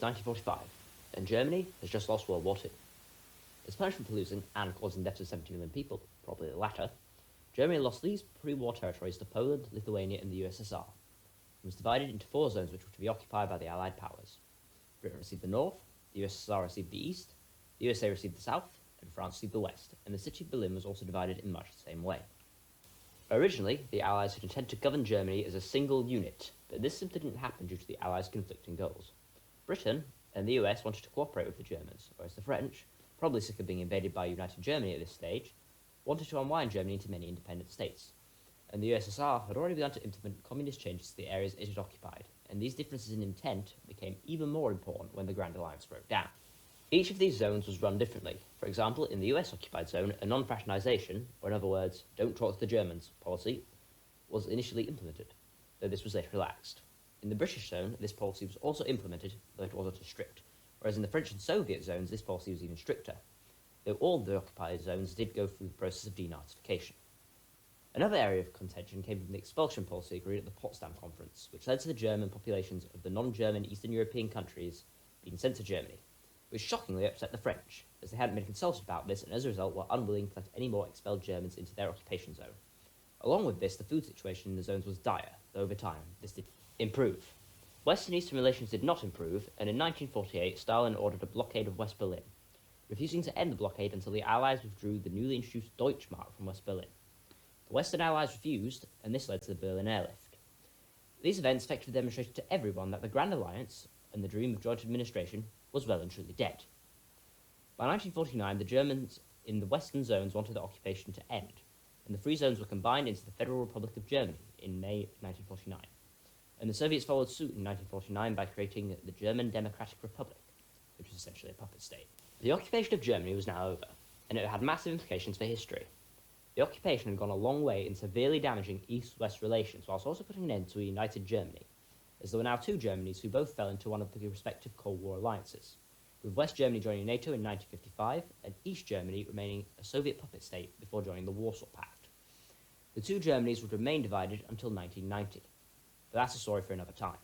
1945, and Germany has just lost World War II. As punishment for losing and causing the deaths of 70 million people, probably the latter, Germany lost these pre-war territories to Poland, Lithuania, and the USSR, and was divided into 4 zones which were to be occupied by the Allied powers. Britain received the north, the USSR received the east, the USA received the south, and France received the west, and the city of Berlin was also divided in much the same way. Originally, the Allies had intended to govern Germany as a single unit, but this simply didn't happen due to the Allies' conflicting goals. Britain and the US wanted to cooperate with the Germans, whereas the French, probably sick of being invaded by United Germany at this stage, wanted to unwind Germany into many independent states. And the USSR had already begun to implement communist changes to the areas it had occupied, and these differences in intent became even more important when the Grand Alliance broke down. Each of these zones was run differently. For example, in the US-occupied zone, a non-fraternization, or in other words, don't talk to the Germans policy, was initially implemented, though this was later relaxed. In the British zone, this policy was also implemented, though it wasn't as strict, whereas in the French and Soviet zones, this policy was even stricter, though all the occupied zones did go through the process of denazification. Another area of contention came from the expulsion policy agreed at the Potsdam Conference, which led to the German populations of the non-German Eastern European countries being sent to Germany, which shockingly upset the French, as they hadn't been consulted about this and as a result were unwilling to let any more expelled Germans into their occupation zone. Along with this, the food situation in the zones was dire, though over time this did improve. Western-Eastern relations did not improve, and in 1948 Stalin ordered a blockade of West Berlin, refusing to end the blockade until the Allies withdrew the newly introduced Deutschmark from West Berlin. The Western Allies refused, and this led to the Berlin Airlift. These events effectively demonstrated to everyone that the Grand Alliance, and the dream of joint administration, was well and truly dead. By 1949, the Germans in the western zones wanted the occupation to end, and the free zones were combined into the Federal Republic of Germany in May 1949. And the Soviets followed suit in 1949 by creating the German Democratic Republic, which was essentially a puppet state. The occupation of Germany was now over, and it had massive implications for history. The occupation had gone a long way in severely damaging East-West relations, whilst also putting an end to a united Germany, as there were now 2 Germanys who both fell into one of the respective Cold War alliances, with West Germany joining NATO in 1955 and East Germany remaining a Soviet puppet state before joining the Warsaw Pact. The 2 Germanys would remain divided until 1990, but that's a story for another time.